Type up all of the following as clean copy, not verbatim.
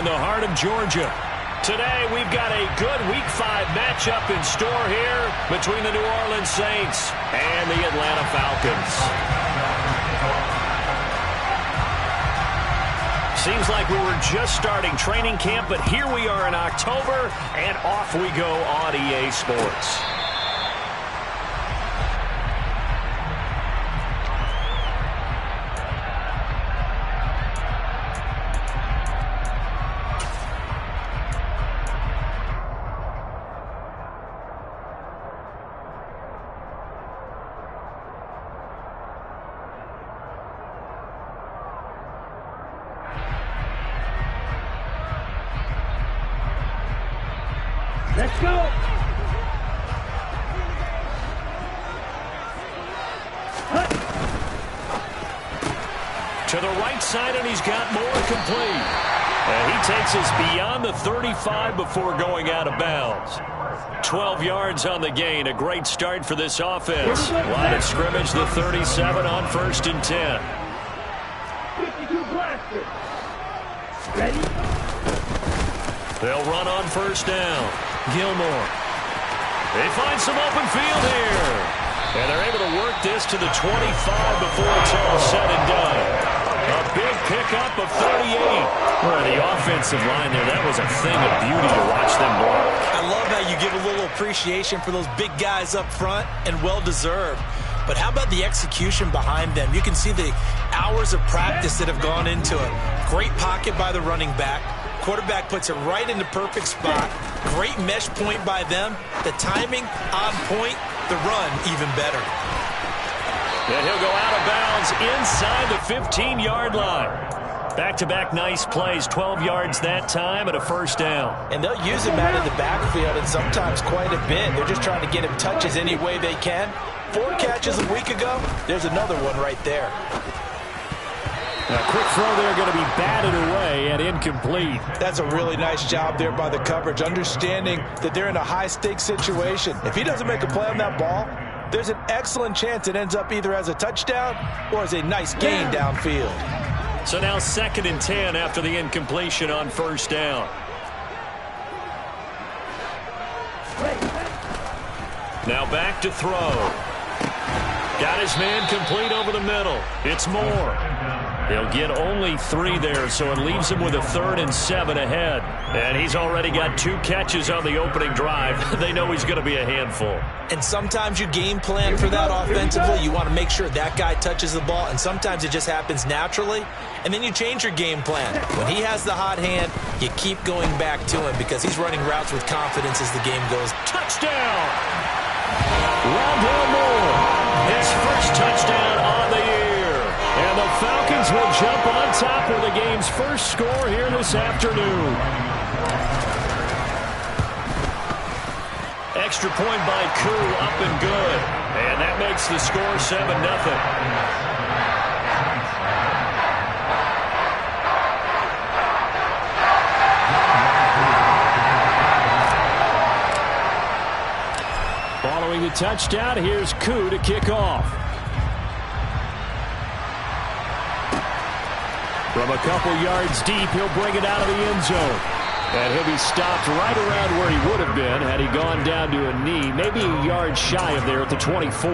In the heart of Georgia. Today, we've got a good Week 5 matchup in store here between the New Orleans Saints and the Atlanta Falcons. Seems like we were just starting training camp, but here we are in October, and off we go on EA Sports. Let's go! To the right side, and he's got more complete. And he takes us beyond the 35 before going out of bounds. 12 yards on the gain. A great start for this offense. Line of scrimmage, the 37 on 1st and 10. 52 blaster. Ready? They'll run on 1st down. Gilmore. They find some open field here. And they're able to work this to the 25 before it's all said and done. A big pickup of 38. Well, the offensive line there, that was a thing of beauty to watch them block. I love how you give a little appreciation for those big guys up front, and well-deserved. But how about the execution behind them? You can see the hours of practice that have gone into it. Great pocket by the running back. Quarterback puts it right in the perfect spot. Great mesh point by them. The timing on point. The run even better. And he'll go out of bounds inside the 15-yard line. Back-to-back nice plays, 12 yards that time and a 1st down. And they'll use him out of the backfield, and sometimes quite a bit. They're just trying to get him touches any way they can. 4 catches a week ago. There's another one right there. A quick throw there going to be batted away and incomplete. That's a really nice job there by the coverage, understanding that they're in a high-stakes situation. If he doesn't make a play on that ball, there's an excellent chance it ends up either as a touchdown or as a nice gain downfield. So now 2nd and 10 after the incompletion on 1st down. Now back to throw. Got his man complete over the middle. It's Moore. They'll get only 3 there, so it leaves him with a 3rd and 7 ahead. And he's already got 2 catches on the opening drive. They know he's going to be a handful. And sometimes you game plan for that offensively. You want to make sure that guy touches the ball, and sometimes it just happens naturally. And then you change your game plan. When he has the hot hand, you keep going back to him because he's running routes with confidence as the game goes. Touchdown! Rondale Moore, his first touchdown on the year. And the Falcons will jump on top with the game's first score here this afternoon. Extra point by Koo, up and good. And that makes the score 7-0. Following the touchdown, here's Koo to kick off. From a couple yards deep, he'll bring it out of the end zone. And he'll be stopped right around where he would have been had he gone down to a knee, maybe a yard shy of there at the 24.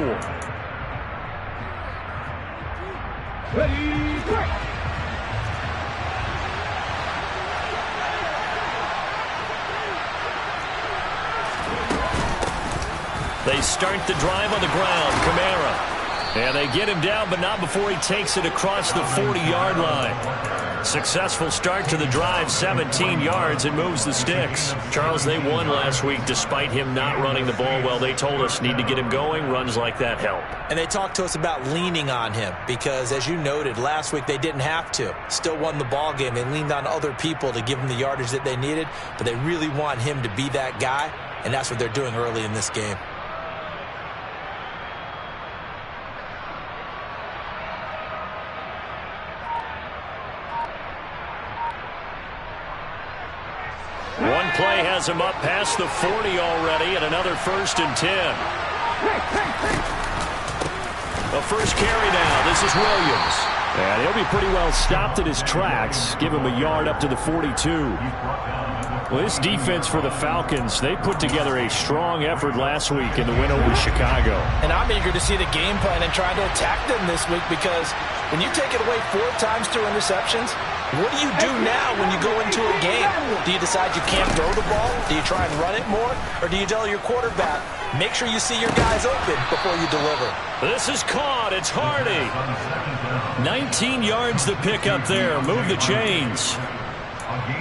Ready, break! They start the drive on the ground. Kamara. And they get him down, but not before he takes it across the 40-yard line. Successful start to the drive, 17 yards, and moves the sticks. Charles, they won last week despite him not running the ball well. They told us need to get him going. Runs like that help. And they talked to us about leaning on him because, as you noted, last week they didn't have to. Still won the ball game. They leaned on other people to give them the yardage that they needed, but they really want him to be that guy, and that's what they're doing early in this game. One play has him up past the 40 already, and another 1st and 10. A first carry now. This is Williams. And he'll be pretty well stopped in his tracks. Give him a yard up to the 42. Well, this defense for the Falcons, they put together a strong effort last week in the win over Chicago. And I'm eager to see the game plan and trying to attack them this week, because when you take it away 4 times through interceptions, what do you do now when you go into a game? Do you decide you can't throw the ball? Do you try and run it more? Or do you tell your quarterback, make sure you see your guys open before you deliver? This is caught. It's Hardy. 19 yards to pick up there. Move the chains.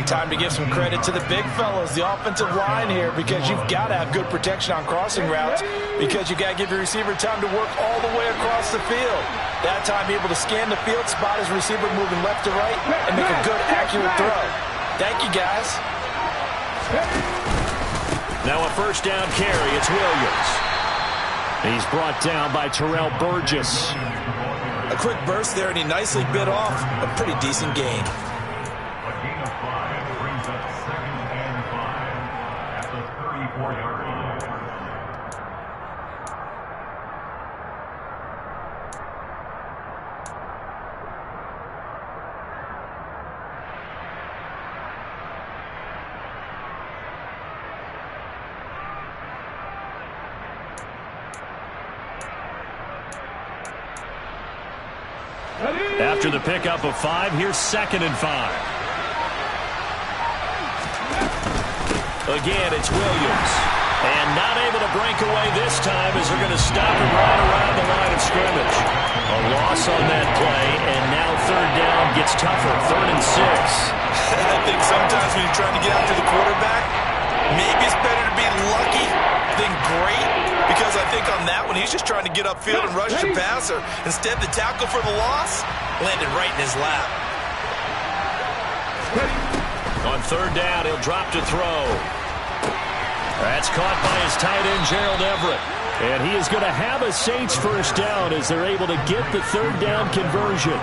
Time to give some credit to the big fellas, the offensive line here, because you've got to have good protection on crossing routes, because you got to give your receiver time to work all the way across the field. That time able to scan the field, spot his receiver moving left to right, and make a good, accurate throw. Thank you, guys. Now a first down carry. It's Williams. He's brought down by Terrell Burgess. A quick burst there, and he nicely bit off a pretty decent gain. After the pickup of 5, here's 2nd and 5. Again, it's Williams. And not able to break away this time, as they're going to stop him right around the line of scrimmage. A loss on that play, and now 3rd down gets tougher. 3rd and 6. I think sometimes when you're trying to get after the quarterback, maybe it's better to be lucky than great, because I think on that one, he's just trying to get upfield and rush the passer. Instead, the tackle for the loss landed right in his lap. On 3rd down, he'll drop to throw. That's caught by his tight end, Gerald Everett. And he is going to have a Saints first down as they're able to get the 3rd down conversion.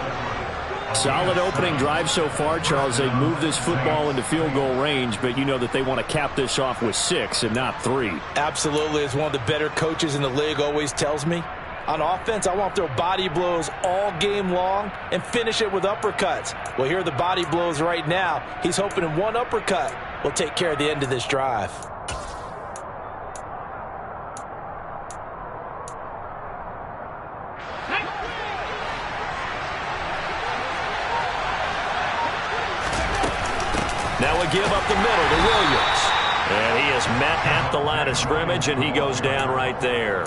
Solid opening drive so far, Charles. They've moved this football into field goal range, but you know that they want to cap this off with 6 and not 3. Absolutely. As one of the better coaches in the league always tells me, on offense, I want to throw body blows all game long and finish it with uppercuts. Well, here are the body blows right now. He's hoping in one uppercut will take care of the end of this drive. Now a give up the middle to Williams. And he is met at the line of scrimmage, and he goes down right there.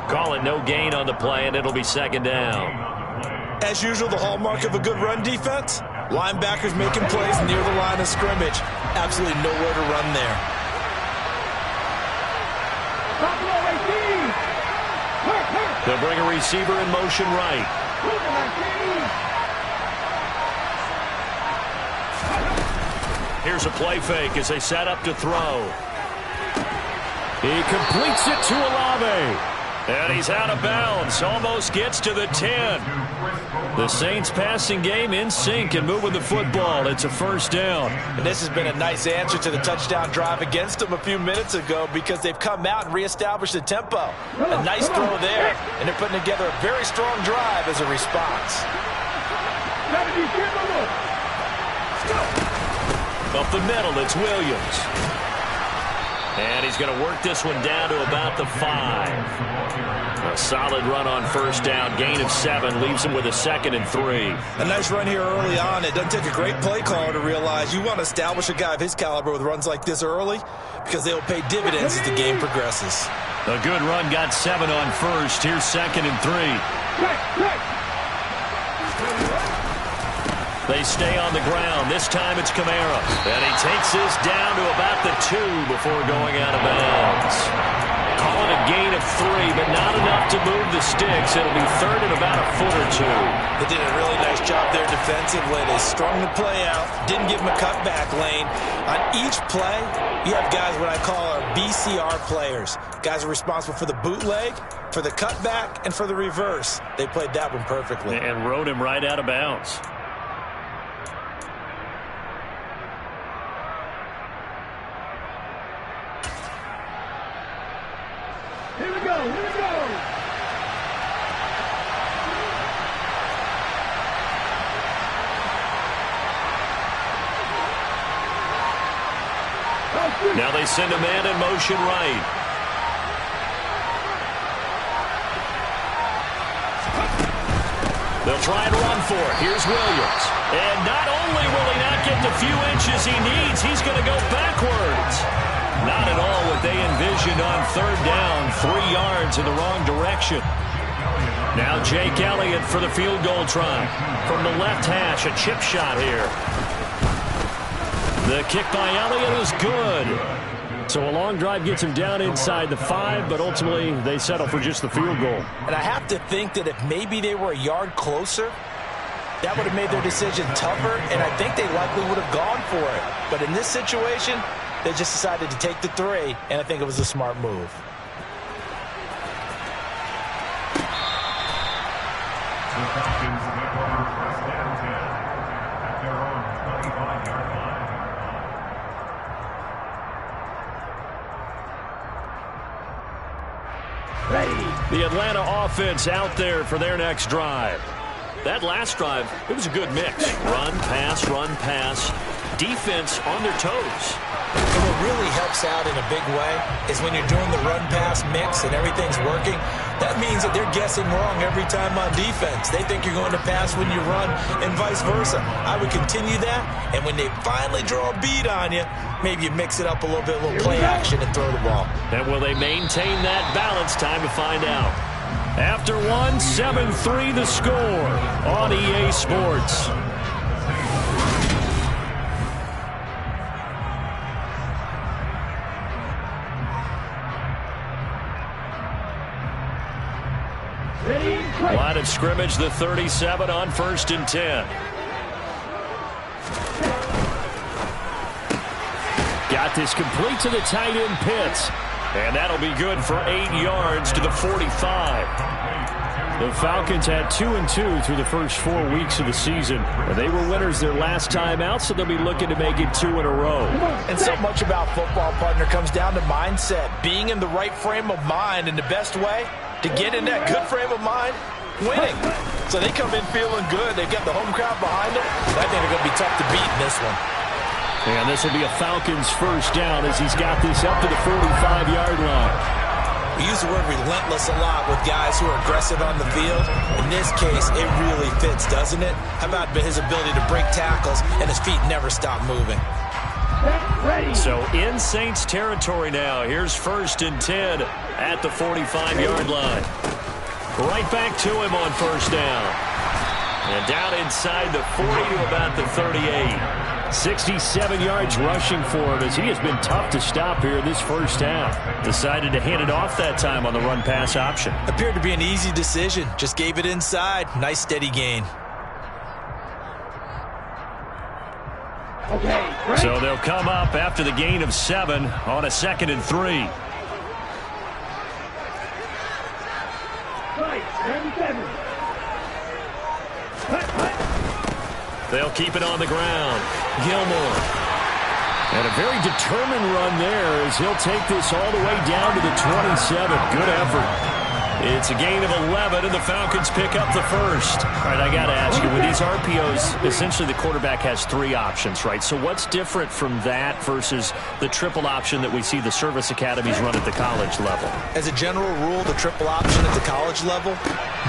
Call it no gain on the play, and it'll be 2nd down. As usual, the hallmark of a good run defense, linebackers making plays near the line of scrimmage. Absolutely nowhere to run there. They'll bring a receiver in motion right. Here's a play fake as they set up to throw. He completes it to Olave. And he's out of bounds. Almost gets to the 10. The Saints passing game in sync and moving the football. It's a first down. And this has been a nice answer to the touchdown drive against them a few minutes ago, because they've come out and reestablished the tempo. A nice throw there, and they're putting together a very strong drive as a response. Up the middle, it's Williams. And he's going to work this one down to about the 5. A solid run on first down. Gain of 7 leaves him with a 2nd and 3. A nice run here early on. It doesn't take a great play caller to realize you want to establish a guy of his caliber with runs like this early, because they will pay dividends as the game progresses. A good run got 7 on first. Here's 2nd and 3. They stay on the ground. This time it's Kamara. And he takes this down to about the 2 before going out of bounds. Call it a gain of 3, but not enough to move the sticks. It'll be 3rd and about a foot or 2. They did a really nice job there defensively. They strung the play out, didn't give him a cutback lane. On each play, you have guys what I call our BCR players. Guys are responsible for the bootleg, for the cutback, and for the reverse. They played that one perfectly. And rode him right out of bounds. Now they send a man in motion right. They'll try and run for it. Here's Williams. And not only will he not get the few inches he needs, he's going to go backwards. Not at all what they envisioned on third down. 3 yards in the wrong direction. Now Jake Elliott for the field goal try. From the left hash, a chip shot here. The kick by Elliott is good. So a long drive gets him down inside the 5, but ultimately they settle for just the field goal. And I have to think that if maybe they were a yard closer, that would have made their decision tougher, and I think they likely would have gone for it. But in this situation, they just decided to take the 3, and I think it was a smart move. The Atlanta offense out there for their next drive. That last drive, it was a good mix. Run, pass. Defense on their toes. And what really helps out in a big way is when you're doing the run-pass mix and everything's working, that means that they're guessing wrong every time on defense. They think you're going to pass when you run and vice versa. I would continue that, and when they finally draw a beat on you, maybe you mix it up a little bit, a little play action and throw the ball. And will they maintain that balance? Time to find out. After 1, 7-3 the score on EA Sports. Line of scrimmage, the 37 on 1st and 10. Got this complete to the tight end Pitts. And that'll be good for 8 yards to the 45. The Falcons had 2-2 through the first 4 weeks of the season. They were winners their last time out, so they'll be looking to make it 2 in a row. And so much about football, partner, comes down to mindset. Being in the right frame of mind, and the best way to get in that good frame of mind, winning. So they come in feeling good. They've got the home crowd behind them. I think they're going to be tough to beat in this one. And this will be a Falcons first down as he's got this up to the 45-yard line. We use the word relentless a lot with guys who are aggressive on the field. In this case, it really fits, doesn't it? How about his ability to break tackles and his feet never stop moving? So in Saints territory now. Here's 1st and 10 at the 45-yard line. Right back to him on first down. And down inside the 40 to about the 38. 67 yards rushing for him as he has been tough to stop here in this first half. Decided to hand it off that time on the run-pass option. Appeared to be an easy decision. Just gave it inside. Nice steady gain. So they'll come up after the gain of 7 on a 2nd and 3. They'll keep it on the ground. Gilmore. And a very determined run there as he'll take this all the way down to the 27. Good effort. It's a gain of 11, and the Falcons pick up the first. All right, I got to ask you, with these RPOs, essentially the quarterback has 3 options, right? So what's different from that versus the triple option that we see the service academies run at the college level? As a general rule, the triple option at the college level,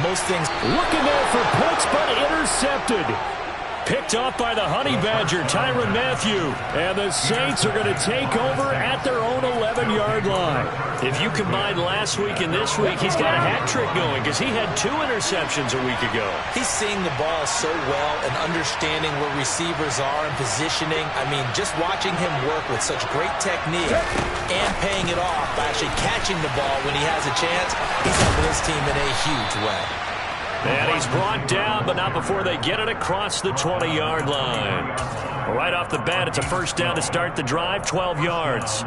most things... Looking there for Pitts, but intercepted. Picked off by the Honey Badger, Tyrann Mathieu. And the Saints are going to take over at their own 11-yard line. If you combine last week and this week, he's got a hat trick going because he had 2 interceptions a week ago. He's seeing the ball so well and understanding where receivers are and positioning. I mean, just watching him work with such great technique and paying it off by actually catching the ball when he has a chance, he's helping his team in a huge way. And he's brought down, but not before they get it across the 20-yard line. Right off the bat, it's a first down to start the drive, 12 yards.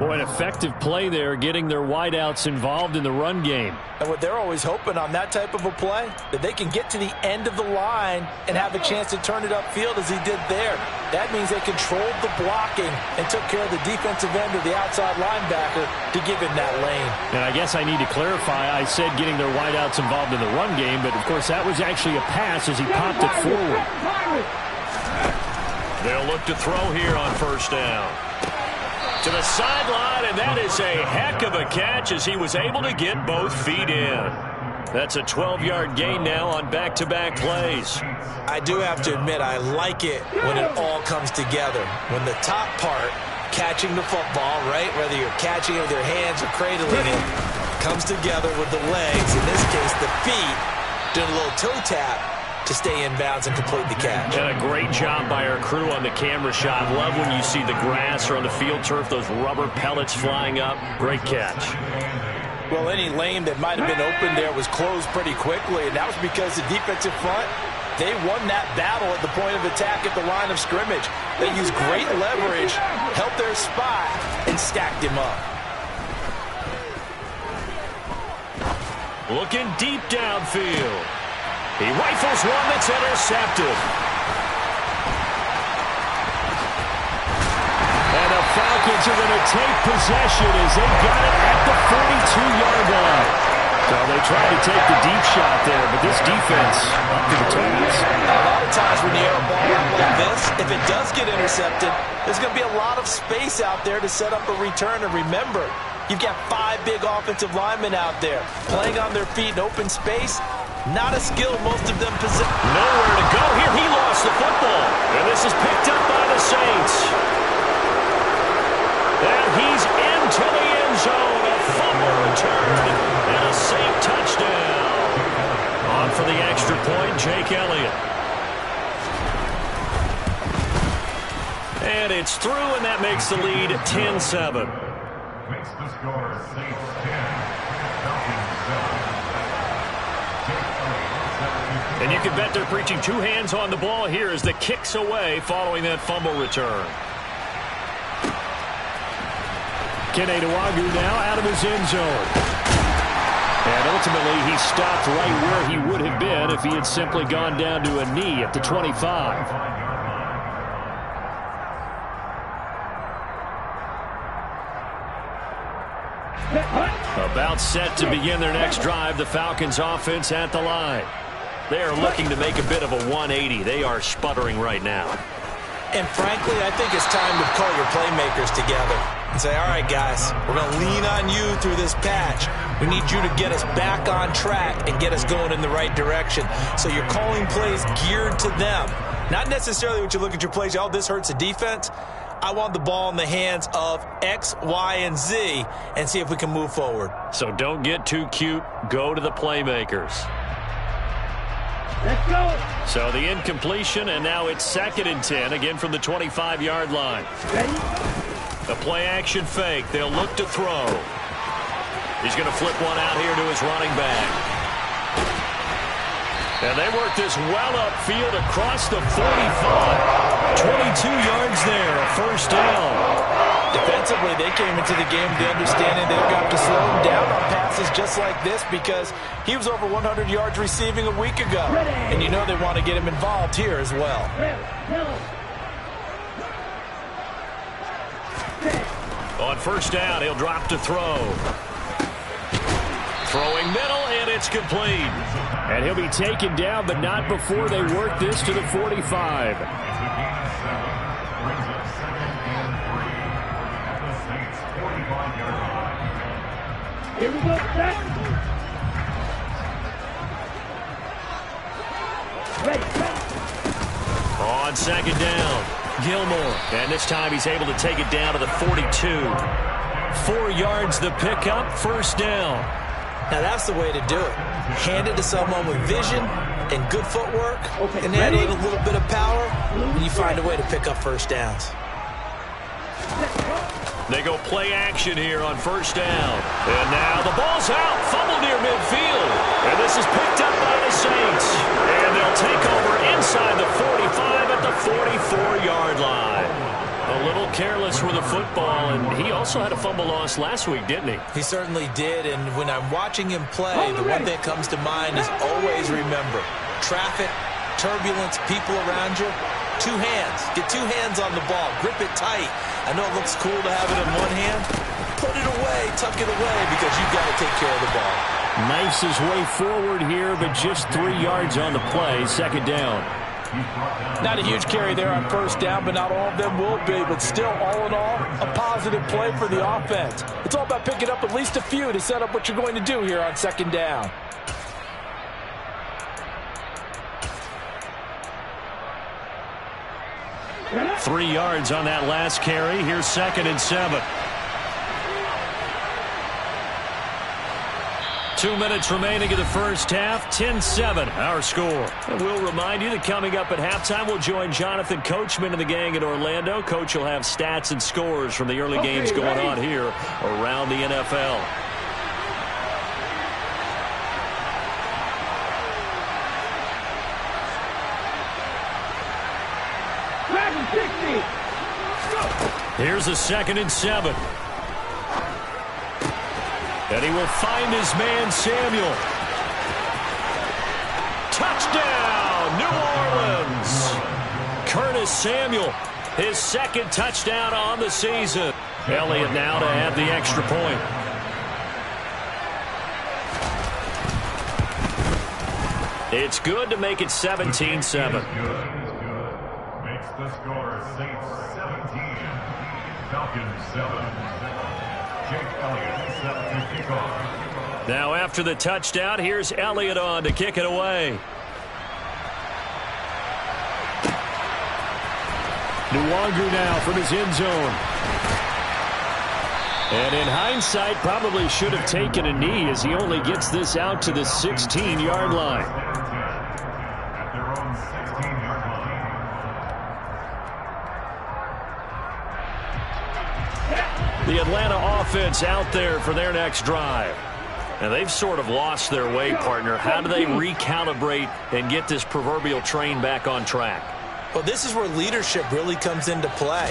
Boy, an effective play there, getting their wideouts involved in the run game. And what they're always hoping on that type of a play, that they can get to the end of the line and have a chance to turn it upfield as he did there. That means they controlled the blocking and took care of the defensive end or the outside linebacker to give him that lane. And I guess I need to clarify, I said getting their wideouts involved in the run game, but of course that was actually a pass as he popped it forward. They'll look to throw here on first down. To the sideline, and that is a heck of a catch as he was able to get both feet in. That's a 12-yard gain now on back-to-back plays. I do have to admit, I like it when it all comes together. When the top part, catching the football, right, whether you're catching it with your hands or cradling it, comes together with the legs, in this case the feet, doing a little toe tap to stay in bounds and complete the catch. And a great job by our crew on the camera shot. Love when you see the grass or on the field turf, those rubber pellets flying up. Great catch. Well, any lane that might have been open there was closed pretty quickly, and that was because the defensive front, they won that battle at the point of attack at the line of scrimmage. They used great leverage, held their spot, and stacked him up. Looking deep downfield. He rifles one that's intercepted. And the Falcons are going to take possession as they got it at the 42-yard line. So they tried to take the deep shot there, but this defense up to the task. A lot of times when you air a ball out like this, if it does get intercepted, there's going to be a lot of space out there to set up a return. And remember, you've got 5 big offensive linemen out there playing on their feet in open space. Not a skill most of them possess. Nowhere to go here. He lost the football. And this is picked up by the Saints. And he's into the end zone. A fumble return and a Saint touchdown. On for the extra point, Jake Elliott. And it's through, and that makes the lead 10-7. Makes the score Saints 10, Falcons 7. And you can bet they're preaching 2 hands on the ball here as the kick's away following that fumble return. Kene Nwangwu now out of his end zone. And ultimately, he stopped right where he would have been if he had simply gone down to a knee at the 25. About set to begin their next drive, the Falcons offense at the line. They are looking to make a bit of a 180. They are sputtering right now. And frankly, I think it's time to call your playmakers together and say, all right, guys, we're going to lean on you through this patch. We need you to get us back on track and get us going in the right direction. So you're calling plays geared to them. Not necessarily what you look at your plays, oh, this hurts the defense. I want the ball in the hands of X, Y, and Z and see if we can move forward. So don't get too cute. Go to the playmakers. Let's go. So the incompletion, and now it's 2nd and 10, again from the 25-yard line. Ready? The play-action fake. They'll look to throw. He's going to flip one out here to his running back. And they work this well upfield across the 45. 22 yards there, a first down. Defensively, they came into the game with the understanding they've got to slow him down on passes just like this because he was over 100 yards receiving a week ago. And you know they want to get him involved here as well. On first down, he'll drop to throw. Throwing middle, and it's complete. And he'll be taken down, but not before they work this to the 45. Here we go, set. Ready. On 2nd down, Gilmore. And this time he's able to take it down to the 42. 4 yards the pickup, first down. Now that's the way to do it. Hand it to someone with vision and good footwork, and add a little bit of power, and you find a way to pick up first downs. They go play action here on first down. And now the ball's out. Fumble near midfield. And this is picked up by the Saints. And they'll take over inside the 45 at the 44-yard line. A little careless with the football, and he also had a fumble loss last week, didn't he? He certainly did, and when I'm watching him play, the one thing that comes to mind is always remember, traffic, turbulence, people around you, 2 hands. Get 2 hands on the ball. Grip it tight. I know it looks cool to have it in one hand. Put it away, tuck it away, because you've got to take care of the ball. Knifes his way forward here, but just 3 yards on the play, 2nd down. Not a huge carry there on first down, but not all of them will be. But still, all in all, a positive play for the offense. It's all about picking up at least a few to set up what you're going to do here on second down. Three yards on that last carry. Here's 2nd and 7. 2 minutes remaining in the first half. 10-7, our score. And we'll remind you that coming up at halftime, we'll join Jonathan Coachman and the gang in Orlando. Coach will have stats and scores from the early games going on here around the NFL. Here's a 2nd and 7. And he will find his man, Samuel. Touchdown, New Orleans. Curtis Samuel, his 2nd touchdown on the season. Elliott now to add the extra point. It's good to make it 17-7. Makes the score Saints 17, Falcons 7. Jake Elliott set to kick off. Now after the touchdown, here's Elliott on to kick it away. Nwangu now from his end zone. And in hindsight, probably should have taken a knee as he only gets this out to the 16-yard line. At their own 16-yard line. The Atlanta offense out there for their next drive. And they've sort of lost their way, partner. How do they recalibrate and get this proverbial train back on track? Well, this is where leadership really comes into play.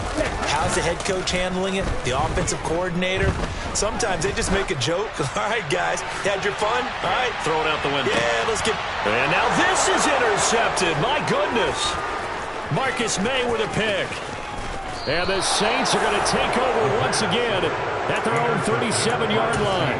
How's the head coach handling it? The offensive coordinator? Sometimes they just make a joke. All right, guys, had your fun? All right. Throw it out the window. Yeah, let's get... And now this is intercepted. My goodness. Marcus May with a pick. And the Saints are going to take over once again at their own 37-yard line.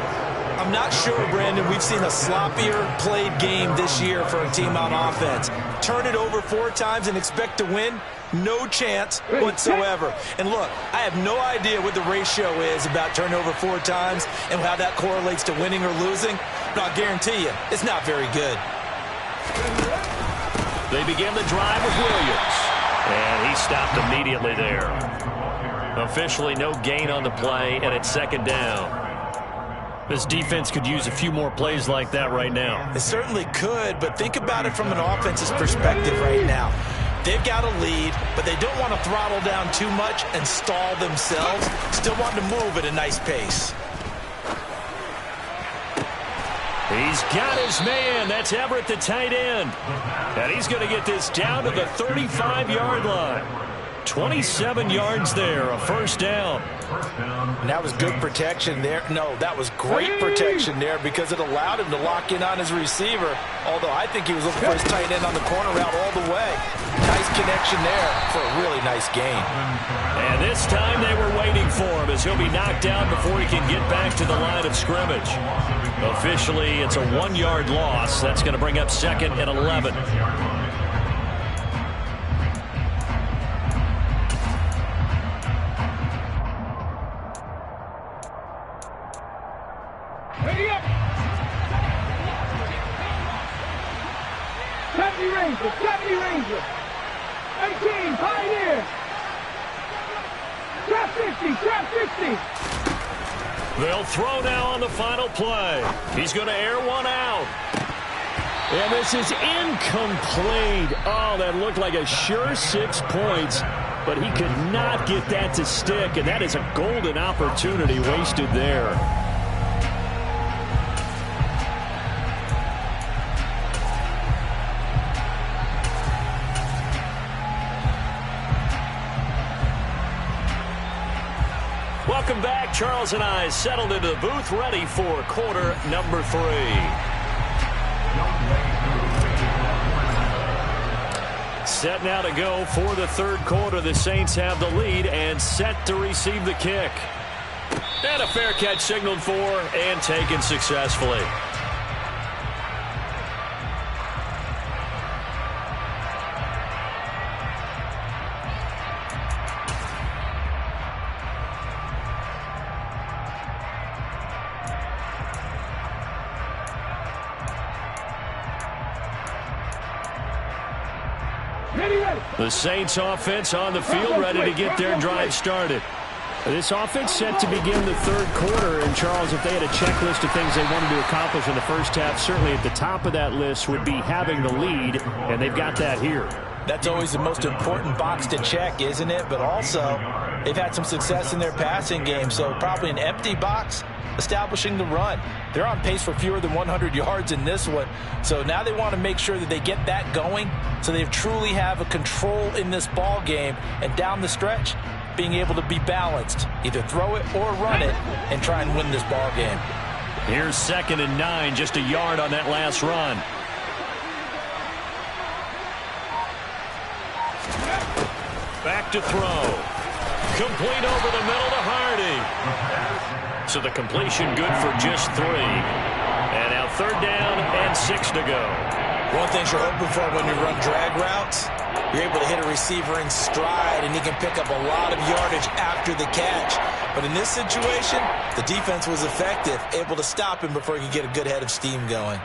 I'm not sure, Brandon, we've seen a sloppier played game this year for a team on offense. Turn it over 4 times and expect to win? No chance whatsoever. And look, I have no idea what the ratio is about turnover 4 times and how that correlates to winning or losing, but I'll guarantee you, it's not very good. They begin the drive with Williams. And he stopped immediately there. Officially no gain on the play, and it's 2nd down. This defense could use a few more plays like that right now. It certainly could, but think about it from an offense's perspective right now. They've got a lead, but they don't want to throttle down too much and stall themselves. Still want to move at a nice pace. He's got his man. That's Everett, the tight end. And he's going to get this down to the 35-yard line. 27 yards there, a 1st down. And that was good protection there. No, that was great protection there because it allowed him to lock in on his receiver. Although I think he was looking for his tight end on the corner route all the way. Nice connection there for a really nice gain. And this time they were waiting for him as he'll be knocked down before he can get back to the line of scrimmage. Officially, it's a 1-yard loss. That's going to bring up 2nd and 11. Deputy Ranger, 18, Pioneer, trap 60, trap 60. They'll throw now on the final play. He's going to air one out. And this is incomplete. Oh, that looked like a sure 6 points, but he could not get that to stick, and that is a golden opportunity wasted there. Welcome back. Charles and I settled into the booth, ready for quarter number 3. Set now to go for the 3rd quarter. The Saints have the lead and set to receive the kick. And a fair catch signaled for and taken successfully. The Saints offense on the field, ready to get their drive started. This offense set to begin the third quarter, and Charles, if they had a checklist of things they wanted to accomplish in the first half, certainly at the top of that list would be having the lead, and they've got that here. That's always the most important box to check, isn't it? But also, they've had some success in their passing game, so probably an empty box establishing the run. They're on pace for fewer than 100 yards in this one, so now they want to make sure that they get that going so they truly have a control in this ball game, and down the stretch, being able to be balanced, either throw it or run it, and try and win this ball game. Here's 2nd and 9, just a yard on that last run. Back to throw. Complete over the middle to Hardy. So the completion good for just 3. And now 3rd down and 6 to go. One thing you're hoping for when you run drag routes, you're able to hit a receiver in stride, and he can pick up a lot of yardage after the catch. But in this situation, the defense was effective, able to stop him before he could get a good head of steam going.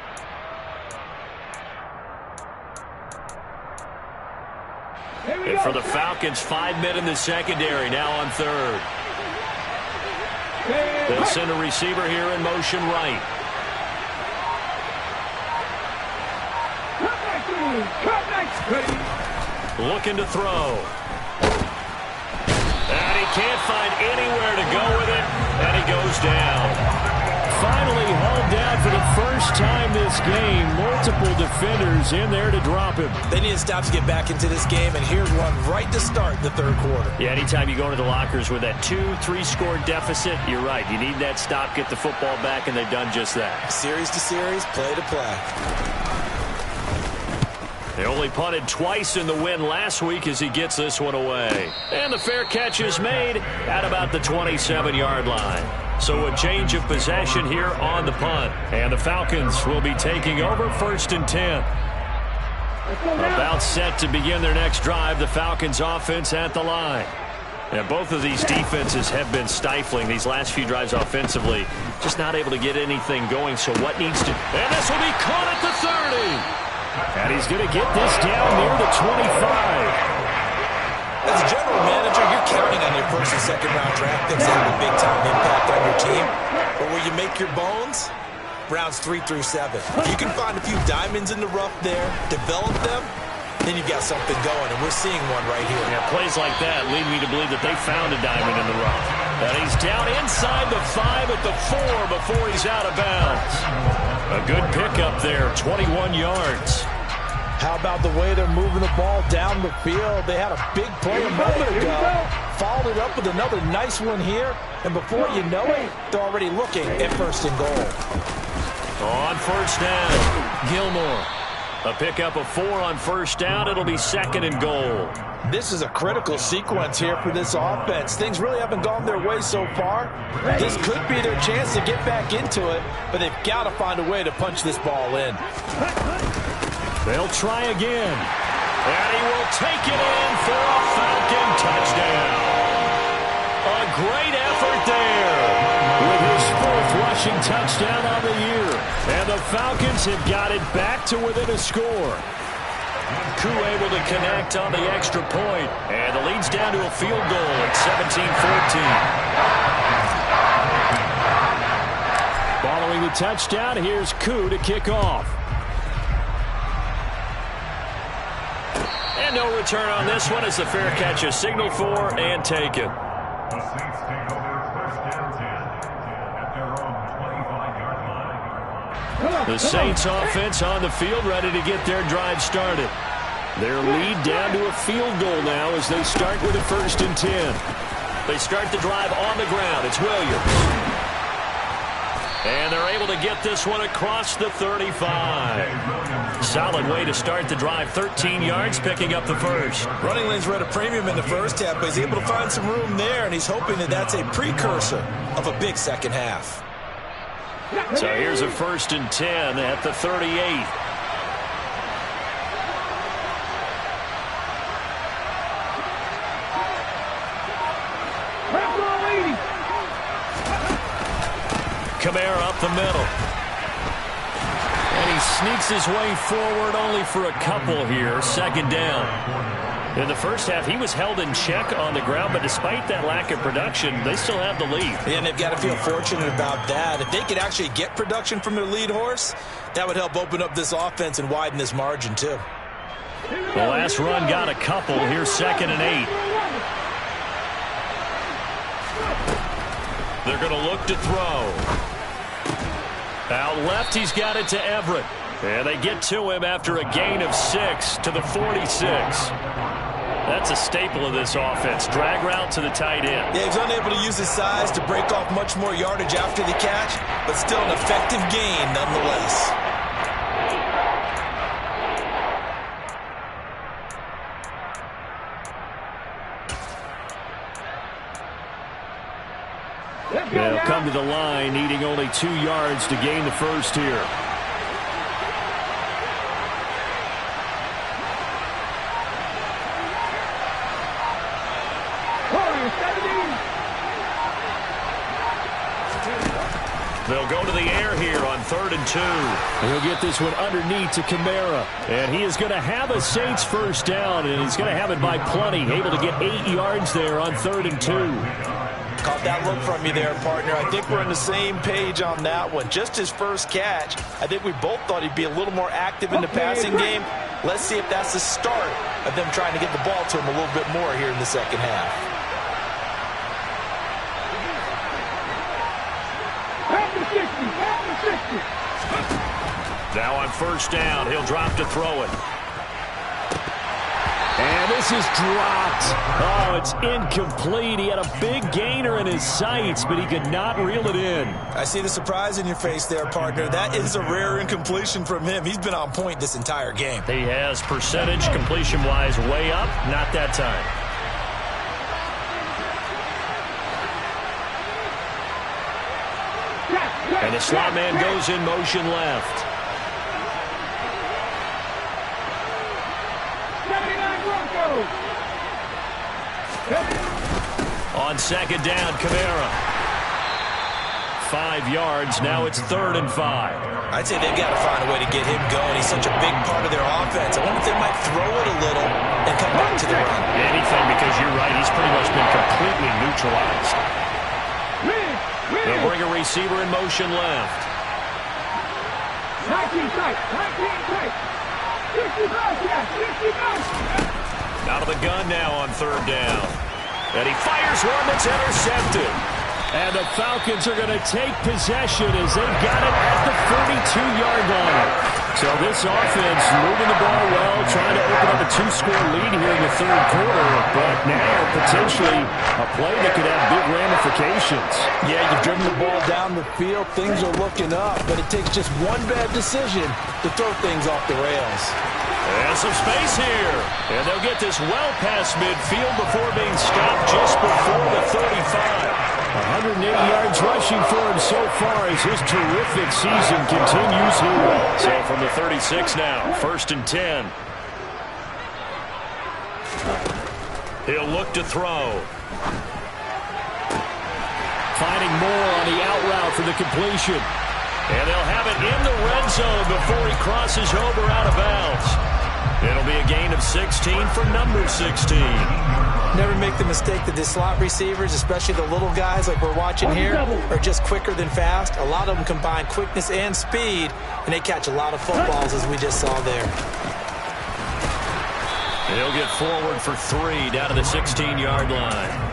And for the Falcons, 5 men in the secondary, now on 3rd. They'll send a receiver here in motion right. Looking to throw. And he can't find anywhere to go with it, and he goes down. Finally hauled down for the first time this game. Multiple defenders in there to drop him. They need to stop to get back into this game, and here's one right to start the 3rd quarter. Yeah, anytime you go into the lockers with that 2-3 score deficit, you're right. You need that stop, get the football back, and they've done just that. Series to series, play to play. They only punted twice in the win last week as he gets this one away. And the fair catch is made at about the 27-yard line. So a change of possession here on the punt. And the Falcons will be taking over 1st and 10. About set to begin their next drive, the Falcons offense at the line. And both of these defenses have been stifling these last few drives offensively. Just not able to get anything going. So what needs to... And this will be caught at the 30. And he's going to get this down near the 25. As a general manager, you're counting on your first and second-round draft picks to have a big-time impact on your team. But where you make your bones, rounds 3 through 7. If you can find a few diamonds in the rough there, develop them, then you've got something going, and we're seeing one right here. Yeah, plays like that lead me to believe that they found a diamond in the rough. And he's down inside the 5 at the 4 before he's out of bounds. A good pickup there, 21 yards. How about the way they're moving the ball down the field? They had a big play a moment ago. Followed it up with another nice one here. And before you know it, they're already looking at 1st and goal. On 1st down, Gilmore. A pickup of 4 on 1st down. It'll be 2nd and goal. This is a critical sequence here for this offense. Things really haven't gone their way so far. This could be their chance to get back into it, but they've got to find a way to punch this ball in. They'll try again. And he will take it in for a Falcon touchdown. A great effort there with his 4th rushing touchdown on the year. And the Falcons have got it back to within a score. Koo able to connect on the extra point. And the lead's down to a field goal at 17-14. Following the touchdown, here's Koo to kick off. And no return on this one as the fair catch is signaled for and taken. The Saints take over 1st and 10 at their own 25-yard line. The Saints offense on the field ready to get their drive started. Their lead down to a field goal now as they start with a 1st and 10. They start the drive on the ground. It's Williams. And they're able to get this one across the 35. Solid way to start the drive. 13 yards, picking up the 1st. Running lanes were at a premium in the first half, but he's able to find some room there, and he's hoping that that's a precursor of a big second half. So here's a 1st and 10 at the 38. Kamara up the middle. And he sneaks his way forward only for a couple here. 2nd down. In the first half, he was held in check on the ground, but despite that lack of production, they still have the lead. And they've got to feel fortunate about that. If they could actually get production from their lead horse, that would help open up this offense and widen this margin, too. The last run got a couple. Here's 2nd and 8. They're going to look to throw. Out left, he's got it to Everett. And they get to him after a gain of 6 to the 46. That's a staple of this offense. Drag route to the tight end. Yeah, he's unable to use his size to break off much more yardage after the catch, but still an effective gain nonetheless. They'll come to the line, needing only 2 yards to gain the first here. They'll go to the air here on 3rd and 2. He'll get this one underneath to Kamara. And he is going to have a Saints first down, and he's going to have it by plenty. Able to get 8 yards there on 3rd and 2. Caught that look from you there, partner. I think we're on the same page on that one. Just his first catch. I think we both thought he'd be a little more active in the passing game. Let's see if that's the start of them trying to get the ball to him a little bit more here in the second half. Now on first down, he'll drop to throw it. And this is dropped. Oh, it's incomplete. He had a big gainer in his sights, but he could not reel it in. I see the surprise in your face there, partner. That is a rare incompletion from him. He's been on point this entire game. He has percentage completion-wise way up. Not that time. And the slot man goes in motion left. On 2nd down, Kamara. 5 yards. Now it's 3rd and 5. I'd say they've got to find a way to get him going. He's such a big part of their offense. I wonder if they might throw it a little and come back to the run. Anything, because you're right. He's pretty much been completely neutralized. They'll bring a receiver in motion left. 19 tight. 19 tight. 65, yeah, 65. Out of the gun now on 3rd down. And he fires one that's intercepted. And the Falcons are going to take possession as they've got it at the 42-yard line. So this offense moving the ball well, trying to open up a 2-score lead here in the 3rd quarter. But now potentially a play that could have big ramifications. Yeah, you've driven the ball down the field. Things are looking up, but it takes just one bad decision to throw things off the rails. And some space here. And they'll get this well past midfield before being stopped just before the 35. 180 yards rushing for him so far as his terrific season continues here. So from the 36 now, 1st and 10. He'll look to throw. Finding more on the out route for the completion. And they'll have it in the red zone before he crosses over out of bounds. It'll be a gain of 16 for number 16. Never make the mistake that the slot receivers, especially the little guys like we're watching here, are just quicker than fast. A lot of them combine quickness and speed, and they catch a lot of footballs as we just saw there. He'll get forward for 3 down to the 16-yard line.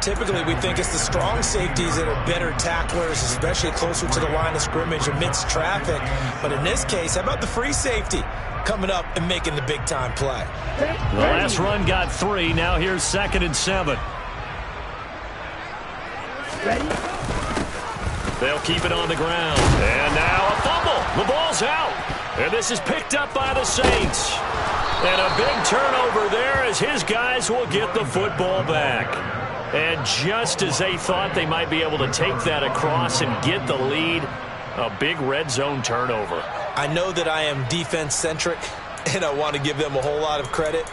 Typically, we think it's the strong safeties that are better tacklers, especially closer to the line of scrimmage amidst traffic. But in this case, how about the free safety coming up and making the big-time play? The last run got 3. Now here's 2nd and 7. They'll keep it on the ground. And now a fumble. The ball's out. And this is picked up by the Saints. And a big turnover there as his guys will get the football back. And just as they thought they might be able to take that across and get the lead, a big red zone turnover. I know that I am defense-centric, and I want to give them a whole lot of credit,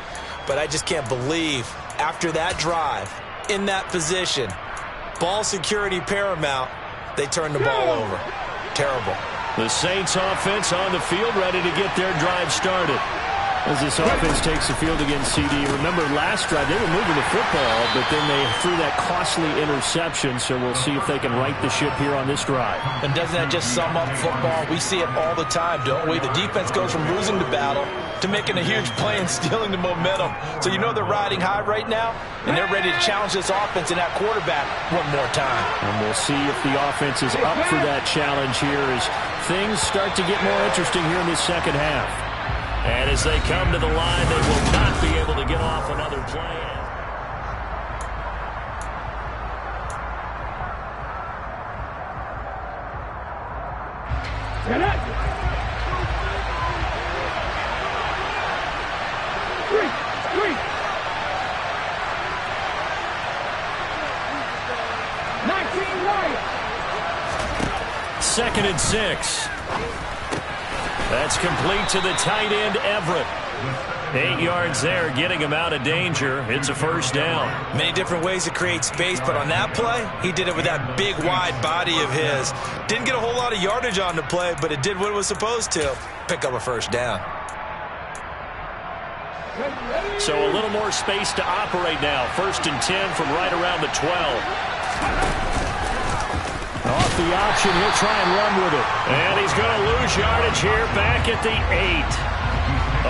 but I just can't believe after that drive, in that position, ball security paramount, they turned the ball over. Terrible. The Saints offense on the field ready to get their drive started. As this offense takes the field against CD. Remember, last drive, they were moving the football, but then they threw that costly interception, so we'll see if they can right the ship here on this drive. And doesn't that just sum up football? We see it all the time, don't we? The defense goes from losing the battle to making a huge play and stealing the momentum. So you know they're riding high right now, and they're ready to challenge this offense and that quarterback one more time. And we'll see if the offense is up for that challenge here as things start to get more interesting here in this second half. And as they come to the line, they will not be able to get off another play. Get up! 3. 19 right. 2nd and 6. That's complete to the tight end, Everett. 8 yards there, getting him out of danger. It's a first down. Many different ways to create space, but on that play, he did it with that big, wide body of his. Didn't get a whole lot of yardage on the play, but it did what it was supposed to. Pick up a first down. So a little more space to operate now. 1st and 10 from right around the 12. Off the option, he'll try and run with it. And he's going to lose yardage here back at the 8.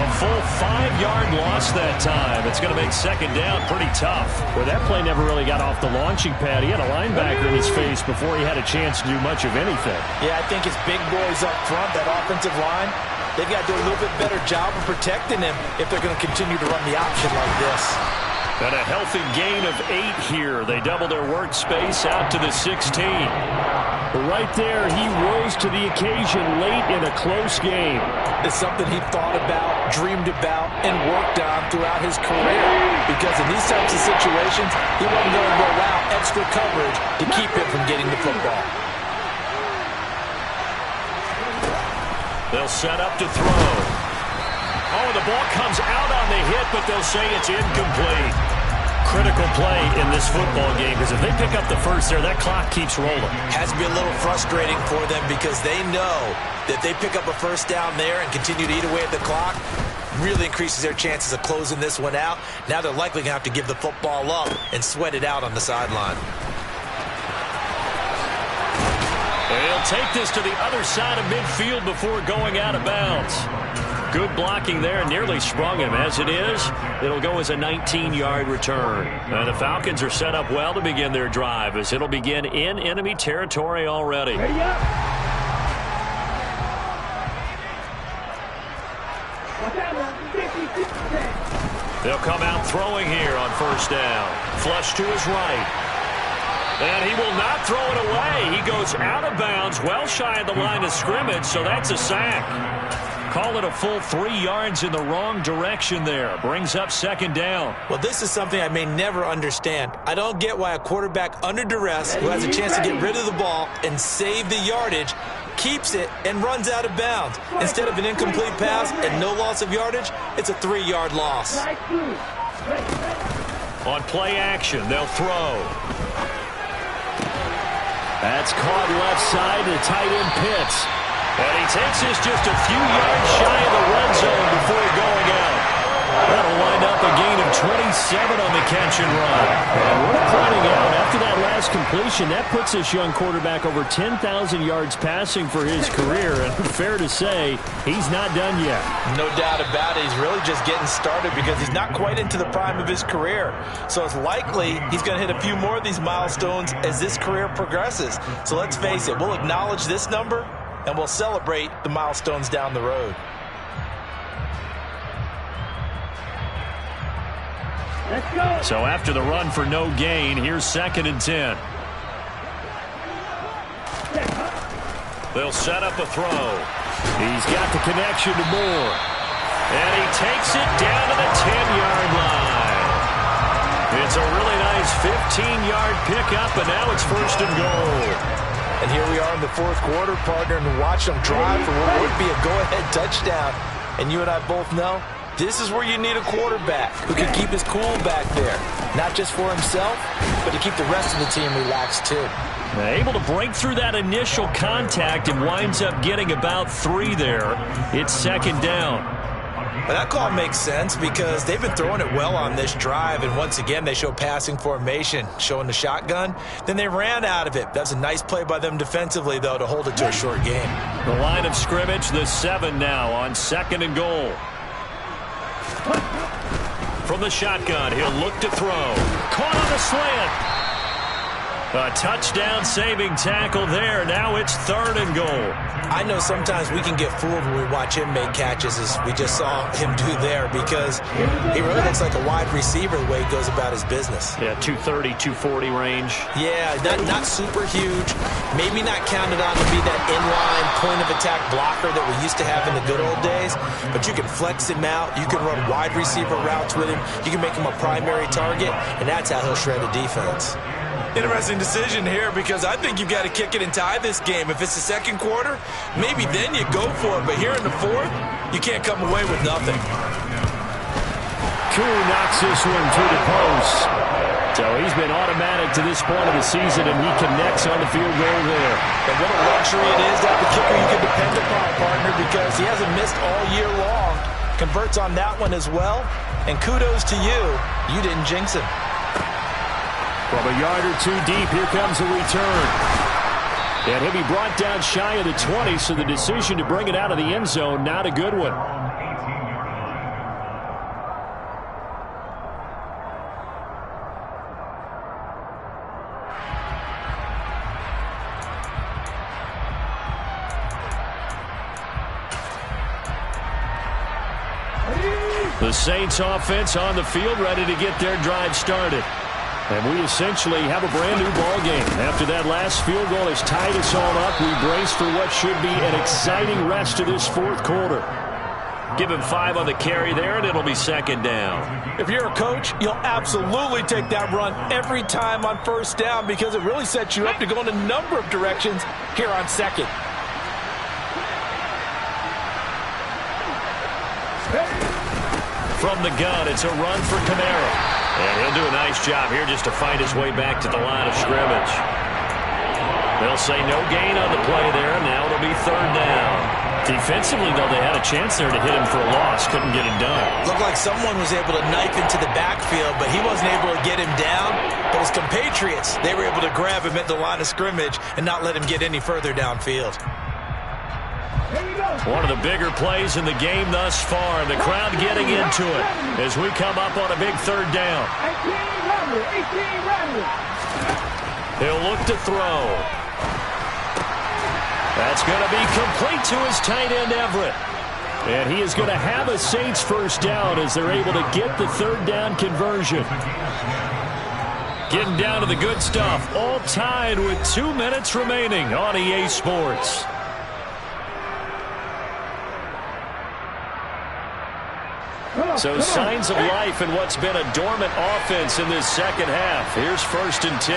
A full 5-yard loss that time. It's going to make 2nd down pretty tough. Well, that play never really got off the launching pad. He had a linebacker in his face before he had a chance to do much of anything. Yeah, I think his big boys up front, that offensive line, they've got to do a little bit better job of protecting him if they're going to continue to run the option like this. And a healthy gain of 8 here. They double their workspace out to the 16. Right there, he rose to the occasion late in a close game. It's something he thought about, dreamed about, and worked on throughout his career. Because in these types of situations, he wasn't going to go out extra coverage to keep him from getting the football. They'll set up to throw. Oh, the ball comes out on the hit, but they'll say it's incomplete. Critical play in this football game, because if they pick up the first there, that clock keeps rolling. Has to be a little frustrating for them because they know that they pick up a first down there and continue to eat away at the clock, really increases their chances of closing this one out. Now they're likely going to have to give the football up and sweat it out on the sideline. They'll take this to the other side of midfield before going out of bounds. Good blocking there, nearly sprung him. As it is, it'll go as a 19-yard return. The Falcons are set up well to begin their drive as it'll begin in enemy territory already. Ready up. They'll come out throwing here on first down. Flush to his right. And he will not throw it away. He goes out of bounds, well shy of the line of scrimmage, so that's a sack. Call it a full 3 yards in the wrong direction there. Brings up 2nd down. Well, this is something I may never understand. I don't get why a quarterback under duress who has a chance to get rid of the ball and save the yardage keeps it and runs out of bounds. Instead of an incomplete pass and no loss of yardage, it's a 3-yard loss. On play action, they'll throw. That's caught left side. The tight end Pitts. And he takes this just a few yards shy of the red zone before going out. That'll wind up a gain of 27 on the catch and run. And we're pointing out, after that last completion, that puts this young quarterback over 10,000 yards passing for his career. And fair to say, he's not done yet. No doubt about it. He's really just getting started because he's not quite into the prime of his career. So it's likely he's going to hit a few more of these milestones as this career progresses. So let's face it, we'll acknowledge this number and we'll celebrate the milestones down the road. Let's go. So after the run for no gain, here's 2nd and 10. They'll set up a throw. He's got the connection to Moore. And he takes it down to the 10-yard line. It's a really nice 15-yard pickup, and now it's 1st and goal. And here we are in the 4th quarter, partner, and watch them drive for what would be a go-ahead touchdown. And you and I both know this is where you need a quarterback who can keep his cool back there. Not just for himself, but to keep the rest of the team relaxed too. Able to break through that initial contact and winds up getting about 3 there. It's 2nd down. But that call makes sense because they've been throwing it well on this drive, and once again they show passing formation, showing the shotgun. Then they ran out of it. That's a nice play by them defensively, though, to hold it to a short game. The line of scrimmage, the 7 now on 2nd and goal. From the shotgun, he'll look to throw. Caught on the slant. A touchdown-saving tackle there. Now it's 3rd and goal. I know sometimes we can get fooled when we watch him make catches, as we just saw him do there, because he really looks like a wide receiver the way he goes about his business. Yeah, 230, 240 range. Yeah, not super huge. Maybe not counted on to be that inline point-of-attack blocker that we used to have in the good old days, but you can flex him out. You can run wide receiver routes with him. You can make him a primary target, and that's how he'll shred a defense. Interesting decision here, because I think you've got to kick it and tie this game. If it's the 2nd quarter, maybe then you go for it. But here in the 4th, you can't come away with nothing. Koo knocks this one through the post. So he's been automatic to this point of the season, and he connects on the field goal there. And what a luxury it is to have a kicker you can depend upon, partner, because he hasn't missed all year long. Converts on that one as well. And kudos to you. You didn't jinx him. From a yard or 2 deep, here comes a return. And he'll be brought down shy of the 20, so the decision to bring it out of the end zone, not a good one. The Saints offense on the field, ready to get their drive started. And we essentially have a brand-new ball game. After that last field goal has tied us all up, we brace for what should be an exciting rest of this 4th quarter. Give him 5 on the carry there, and it'll be 2nd down. If you're a coach, you'll absolutely take that run every time on 1st down, because it really sets you up to go in a number of directions here on 2nd. From the gun, it's a run for Kamara. And he'll do a nice job here just to fight his way back to the line of scrimmage. They'll say no gain on the play there, and now it'll be 3rd down. Defensively, though, they had a chance there to hit him for a loss. Couldn't get it done. Looked like someone was able to knife into the backfield, but he wasn't able to get him down. But his compatriots, they were able to grab him at the line of scrimmage and not let him get any further downfield. One of the bigger plays in the game thus far, and the crowd getting into it as we come up on a big 3rd down. 18 He'll look to throw. That's going to be complete to his tight end, Everett. And he is going to have a Saints 1st down as they're able to get the 3rd down conversion. Getting down to the good stuff, all tied with 2 minutes remaining on EA Sports. So signs of life in what's been a dormant offense in this 2nd half. Here's 1st and 10.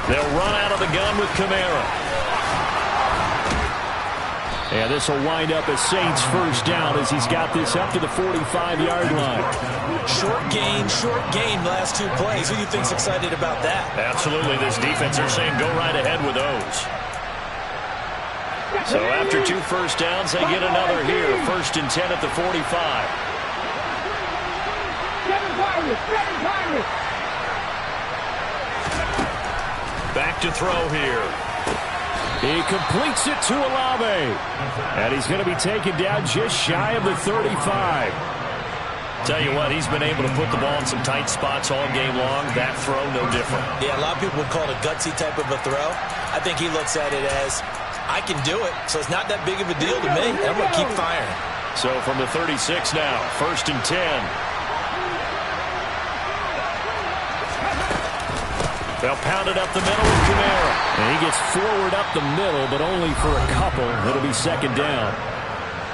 They'll run out of the gun with Kamara. And this will wind up a Saints 1st down as he's got this up to the 45-yard line. Short gain last 2 plays. Who do you think's excited about that? Absolutely. This defense, they're saying go right ahead with those. So after 2 first downs, they get another here. 1st and 10 at the 45. Back to throw here. He completes it to Olave. And he's going to be taken down just shy of the 35. Tell you what, he's been able to put the ball in some tight spots all game long. That throw, no different. Yeah, a lot of people would call it a gutsy type of a throw. I think he looks at it as, I can do it, so it's not that big of a deal to me, and I'm going to keep firing. So from the 36 now, 1st and 10. They'll pound it up the middle with Kamara. And he gets forward up the middle, but only for a couple. It'll be 2nd down.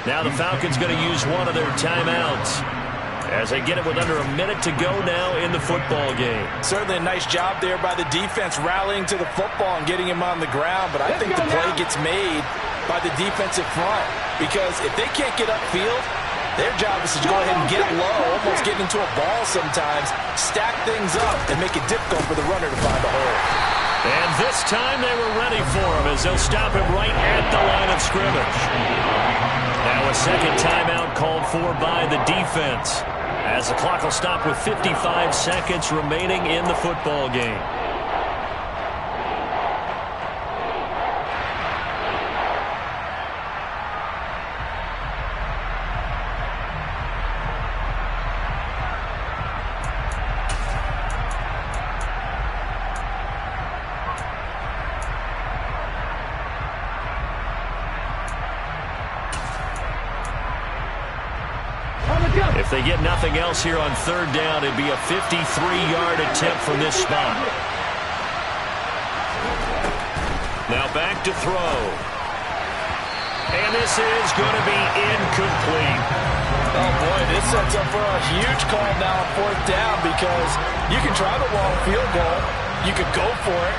Now the Falcons going to use one of their timeouts as they get it with under a minute to go now in the football game. Certainly a nice job there by the defense rallying to the football and getting him on the ground, but I think the play gets made by the defensive front, because if they can't get upfield, their job is to go ahead and get low, almost get into a ball sometimes, stack things up, and make it difficult for the runner to find a hole. And this time they were ready for him as they'll stop him right at the line of scrimmage. Now a second timeout called for by the defense, as the clock will stop with 55 seconds remaining in the football game. If they get nothing else here on third down, it'd be a 53-yard attempt from this spot. Now back to throw. And this is going to be incomplete. Oh, boy, this sets up for a huge call now on fourth down, because you can try the long field goal, you could go for it,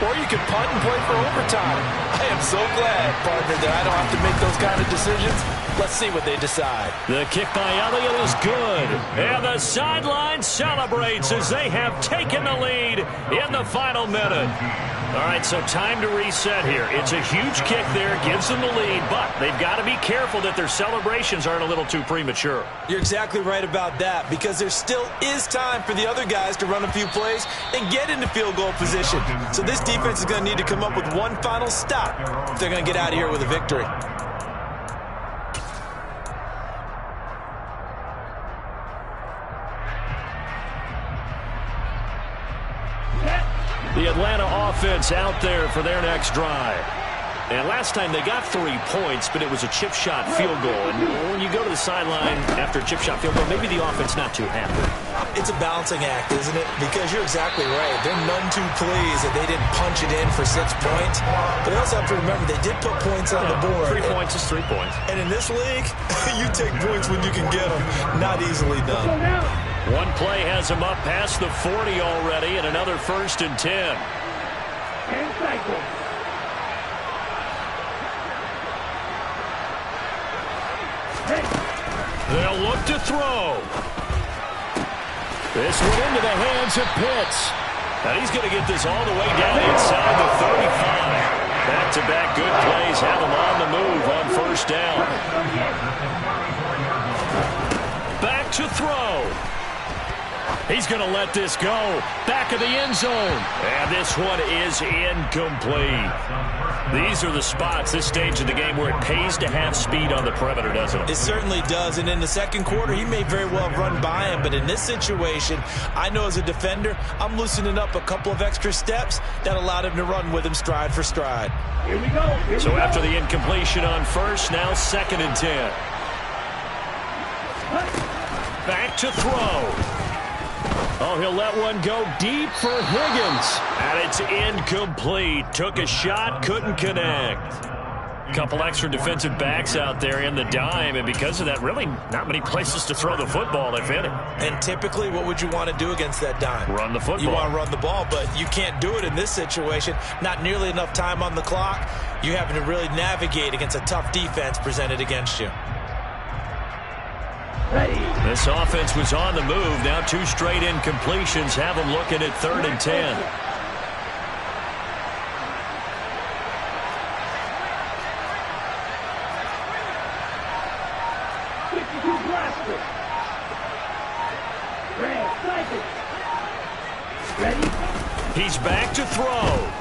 or you can punt and play for overtime. I am so glad, partner, that I don't have to make those kind of decisions. Let's see what they decide. The kick by Elliott is good. And the sideline celebrates as they have taken the lead in the final minute. All right, so time to reset here. It's a huge kick there, gives them the lead, but they've got to be careful that their celebrations aren't a little too premature. You're exactly right about that, because there still is time for the other guys to run a few plays and get into field goal position. So this defense is going to need to come up with one final stop if they're going to get out of here with a victory. The Atlanta offense out there for their next drive. And last time they got 3 points, but it was a chip shot field goal. And when you go to the sideline after a chip shot field goal, maybe the offense not too happy. It's a balancing act, isn't it? Because you're exactly right. They're none too pleased that they didn't punch it in for 6 points. But they also have to remember they did put points on the board. 3 points is 3 points. And in this league, you take points when you can get them. Not easily done. One play has him up past the 40 already, and another 1st and 10. And cycle. They'll look to throw. This one into the hands of Pitts. And he's going to get this all the way down inside the 35. Back-to-back good plays have him on the move on 1st down. Back to throw. He's going to let this go. Back of the end zone. And this one is incomplete. These are the spots, this stage of the game, where it pays to have speed on the perimeter, doesn't it? It certainly does. And in the second quarter, he may very well run by him. But in this situation, I know as a defender, I'm loosening up a couple of extra steps that allowed him to run with him stride for stride. Here we go. So after the incompletion on 1st, now 2nd and 10. Back to throw. Oh, he'll let one go deep for Higgins. And it's incomplete. Took a shot, couldn't connect. Couple extra defensive backs out there in the dime, and because of that, really not many places to throw the football, if any. And typically, what would you want to do against that dime? Run the football. You want to run the ball, but you can't do it in this situation. Not nearly enough time on the clock. You're having to really navigate against a tough defense presented against you. Ready. This offense was on the move. Now 2 straight incompletions have them looking at 3rd and 10. Ready. He's back to throw.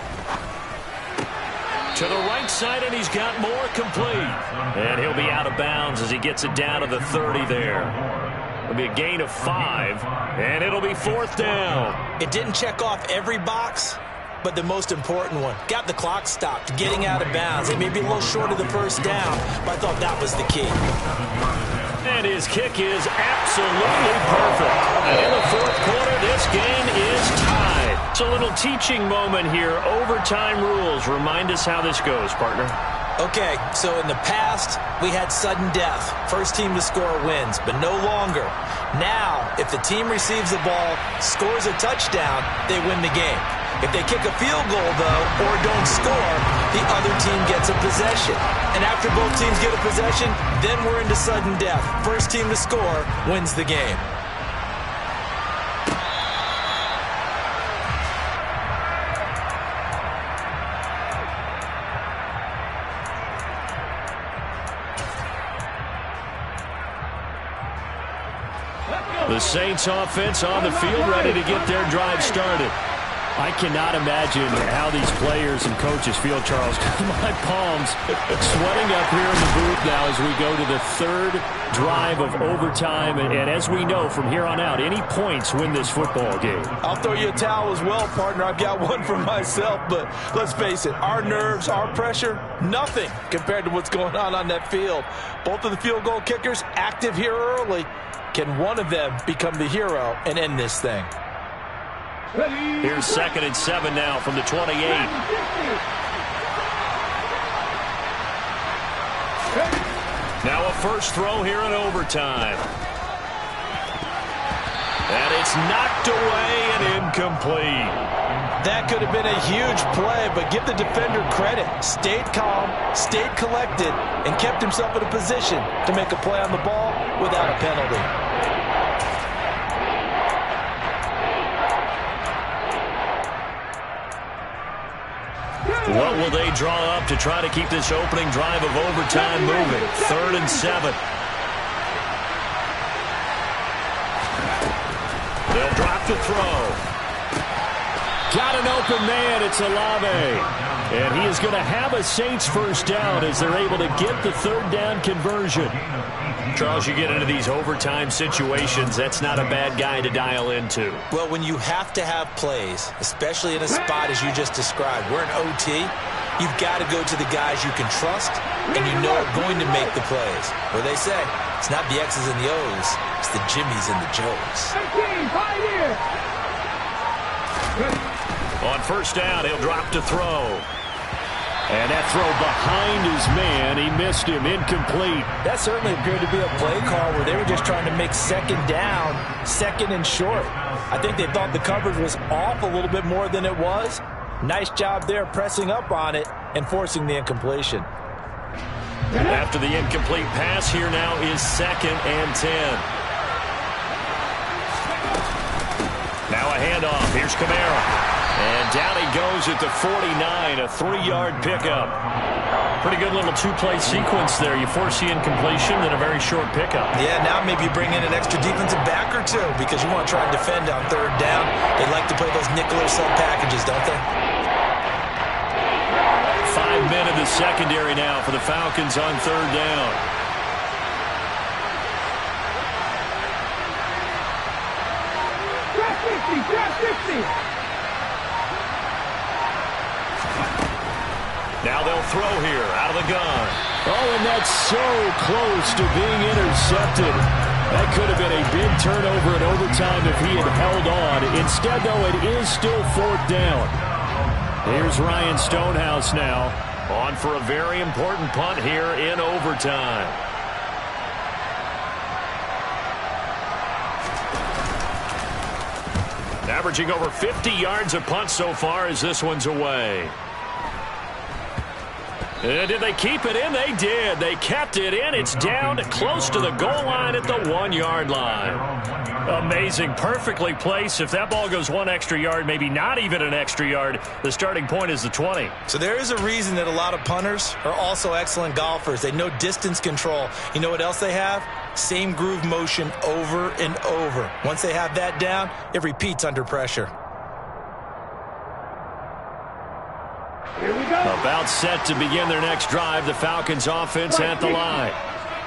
To the right side, and he's got more complete. And he'll be out of bounds as he gets it down to the 30 there. It'll be a gain of 5, and it'll be 4th down. It didn't check off every box, but the most important one. Got the clock stopped, getting out of bounds. It may be a little short of the 1st down, but I thought that was the key. And his kick is absolutely perfect. And in the 4th quarter, this game is tied. It's a little teaching moment here. Overtime rules. Remind us how this goes, partner. Okay, so in the past, we had sudden death. First team to score wins, but no longer. Now, if the team receives the ball, scores a touchdown, they win the game. If they kick a field goal, though, or don't score, the other team gets a possession. And after both teams get a possession, then we're into sudden death. First team to score wins the game. The Saints offense on the field, ready to get their drive started. I cannot imagine how these players and coaches feel, Charles. My palms sweating up here in the booth now as we go to the third drive of overtime. And as we know, from here on out, any points win this football game. I'll throw you a towel as well, partner. I've got one for myself, but let's face it, our nerves, our pressure, nothing compared to what's going on that field. Both of the field goal kickers active here early. Can one of them become the hero and end this thing? Here's 2nd and 7 now from the 28. Now a first throw here in overtime. And it's knocked away and incomplete. That could have been a huge play, but give the defender credit. Stayed calm, stayed collected, and kept himself in a position to make a play on the ball without a penalty. What will they draw up to try to keep this opening drive of overtime moving? 3rd and 7. They'll drop to throw. Got an open man. It's Olave. And he is going to have a Saints first down as they're able to get the 3rd down conversion. Charles, you get into these overtime situations, that's not a bad guy to dial into. Well, when you have to have plays, especially in a spot as you just described, we're in OT, you've got to go to the guys you can trust and you know are going to make the plays. What they say, it's not the X's and the O's, it's the Jimmies and the Joes. On first down, he'll drop to throw. And that throw behind his man, he missed him, incomplete. That certainly appeared to be a play call where they were just trying to make 2nd down, 2nd and short. I think they thought the coverage was off a little bit more than it was. Nice job there pressing up on it and forcing the incompletion. After the incomplete pass, here now is 2nd and 10. Now a handoff. Here's Kamara. And down he goes at the 49, a 3-yard pickup. Pretty good little 2-play sequence there. You force the incompletion, then a very short pickup. Yeah, now maybe you bring in an extra defensive back or two because you want to try and defend on 3rd down. They like to play those nickel or sub packages, don't they? 5 men in the secondary now for the Falcons on 3rd down. Now they'll throw here out of the gun. Oh, and that's so close to being intercepted. That could have been a big turnover in overtime if he had held on. Instead, though, it is still 4th down. Here's Ryan Stonehouse now. On for a very important punt here in overtime. Averaging over 50 yards a punt so far as this one's away. And did they keep it in? They did. They kept it in. It's down close to the goal line at the 1-yard line. Amazing. Perfectly placed. If that ball goes 1 extra yard, maybe not even an extra yard, the starting point is the 20. So there is a reason that a lot of punters are also excellent golfers. They know distance control. You know what else they have? Same groove motion over and over. Once they have that down, it repeats under pressure. Here we go. About set to begin their next drive. The Falcons offense at the line.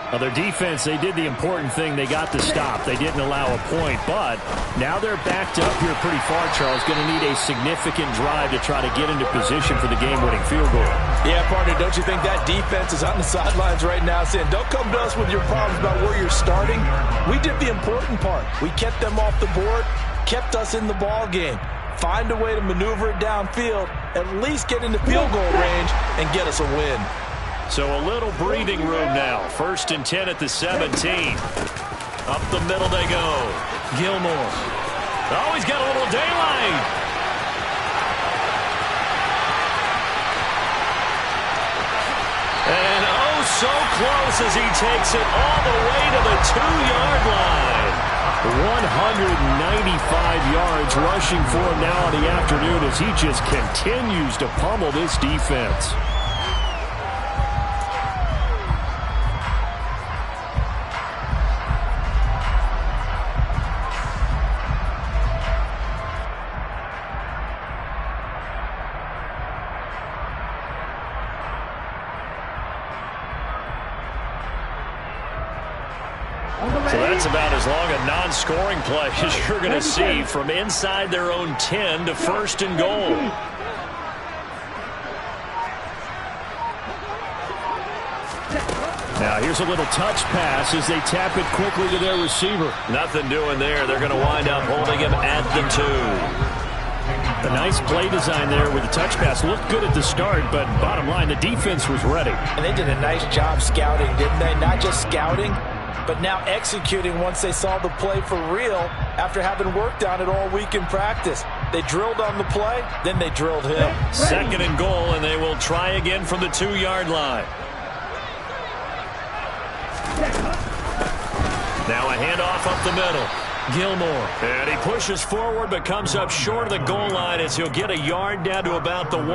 Now their defense, they did the important thing. They got the stop. They didn't allow a point, but now they're backed up here pretty far, Charles. Going to need a significant drive to try to get into position for the game-winning field goal. Yeah, partner, don't you think that defense is on the sidelines right now saying, don't come to us with your problems about where you're starting. We did the important part. We kept them off the board, kept us in the ball game. Find a way to maneuver it downfield, at least get into field goal range, and get us a win. So a little breathing room now. 1st and 10 at the 17. Up the middle they go. Gilmore. Oh, he's got a little daylight. And oh, so close as he takes it all the way to the 2-yard line. 195 yards rushing for him now in the afternoon as he just continues to pummel this defense. So that's about as long a non-scoring play as you're going to see from inside their own 10 to 1st and goal. Now here's a little touch pass as they tap it quickly to their receiver. Nothing doing there. They're going to wind up holding him at the 2. A nice play design there with the touch pass. Looked good at the start, but bottom line, the defense was ready. And they did a nice job scouting, didn't they? Not just scouting, but now executing once they saw the play for real after having worked on it all week in practice. They drilled on the play, then they drilled him. 2nd and goal, and they will try again from the 2-yard line. Now a handoff up the middle. Gilmore. And he pushes forward but comes up short of the goal line as he'll get a yard down to about the 1.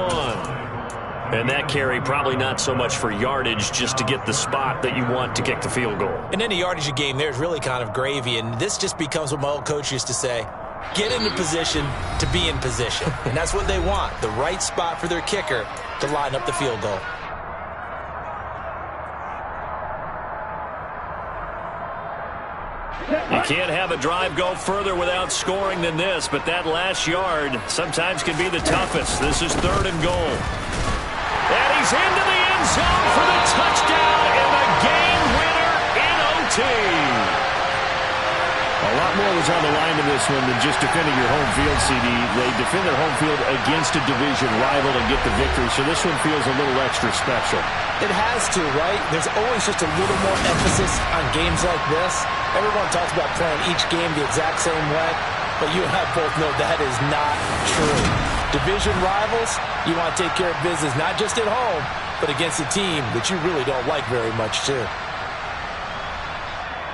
And that carry probably not so much for yardage, just to get the spot that you want to kick the field goal. In any yardage game, there's really kind of gravy, and this just becomes what my old coach used to say. Get into position to be in position. And that's what they want, the right spot for their kicker to line up the field goal. You can't have a drive go further without scoring than this, but that last yard sometimes can be the toughest. This is 3rd and goal. And he's into the end zone for the touchdown and the game winner in OT. A lot more was on the line in this one than just defending your home field, CD. They defend their home field against a division rival and get the victory, so this one feels a little extra special. It has to, right? There's always just a little more emphasis on games like this. Everyone talks about playing each game the exact same way, but you and I both know that is not true. Division rivals, you want to take care of business not just at home, but against a team that you really don't like very much, too.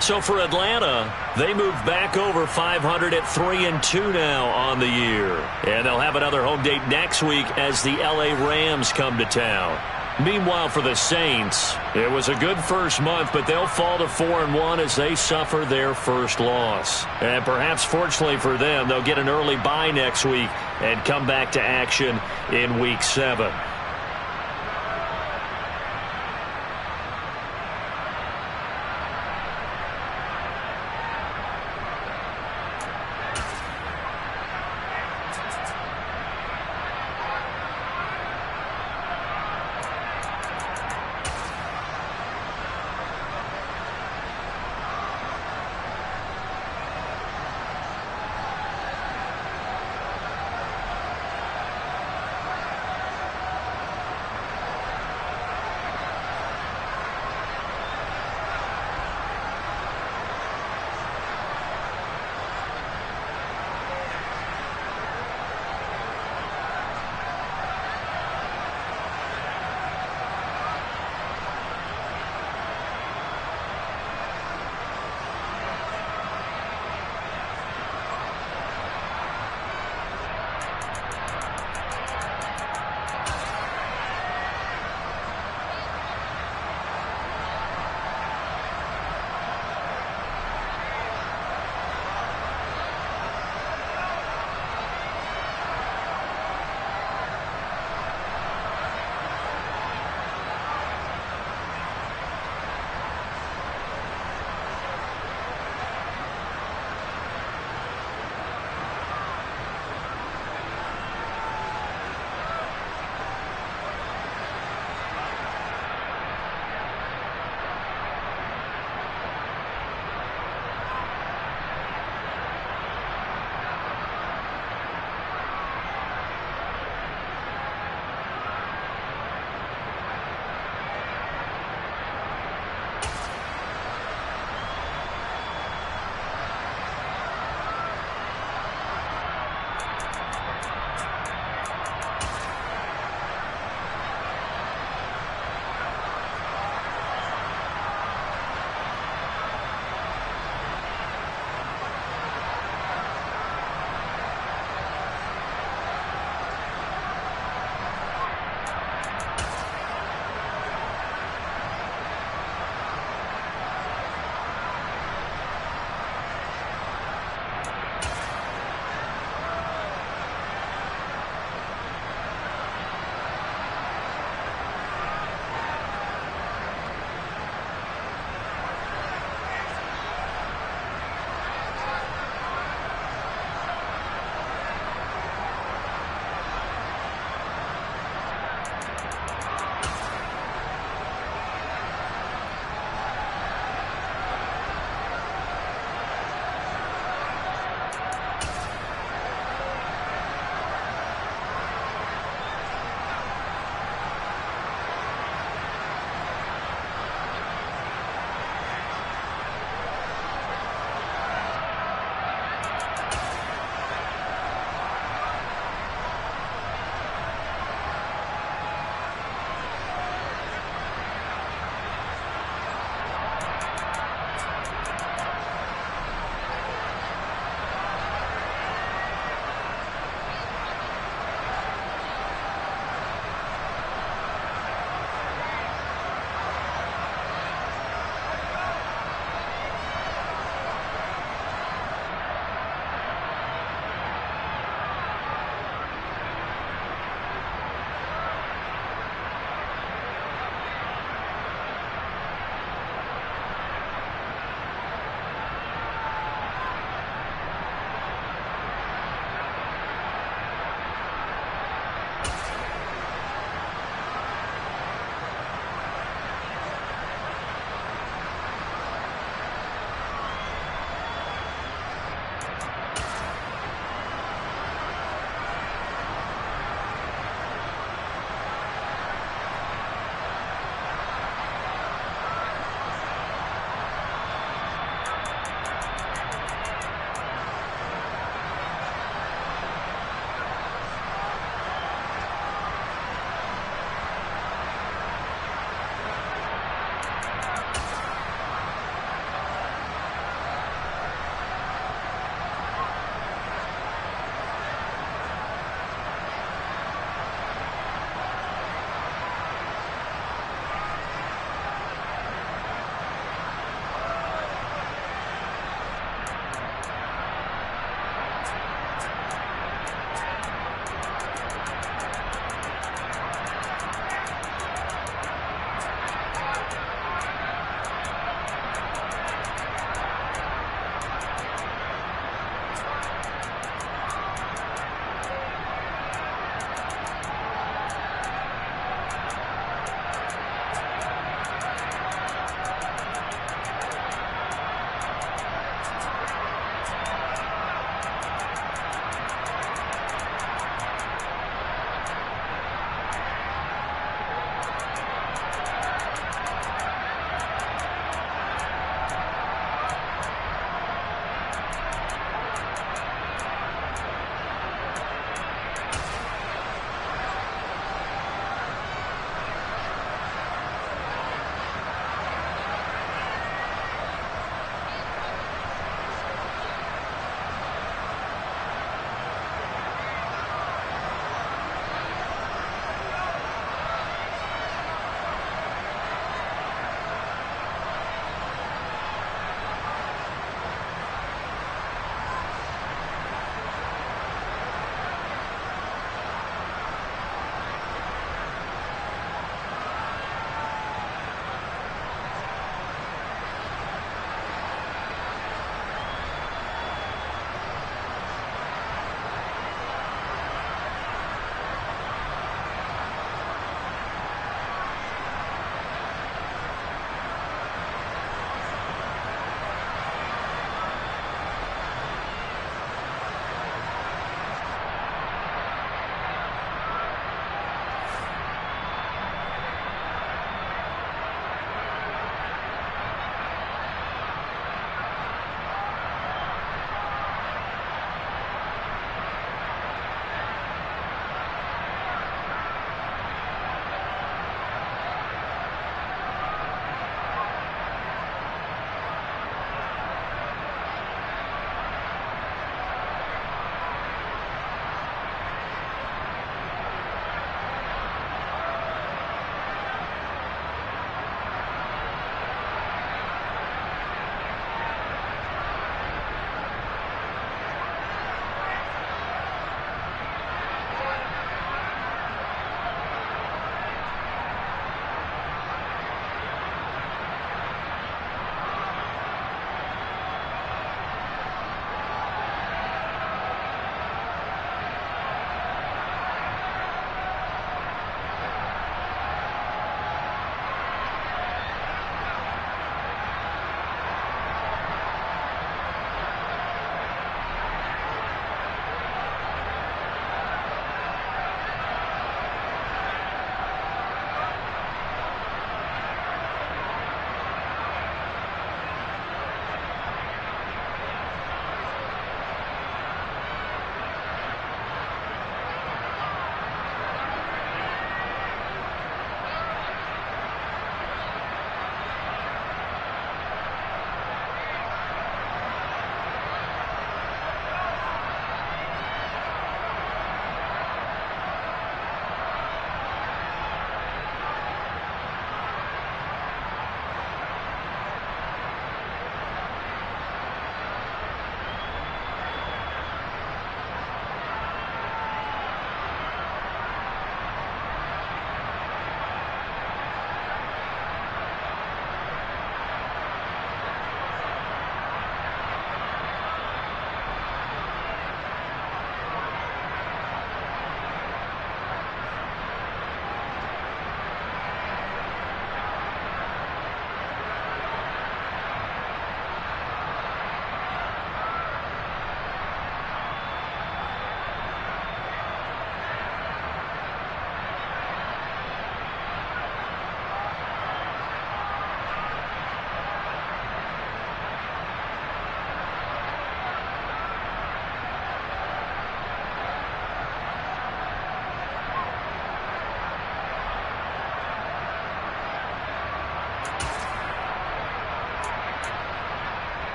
So for Atlanta, they move back over 500 at 3-2 now on the year. And they'll have another home date next week as the LA Rams come to town. Meanwhile, for the Saints, it was a good first month, but they'll fall to 4-1 as they suffer their first loss. And perhaps fortunately for them, they'll get an early bye next week and come back to action in Week 7.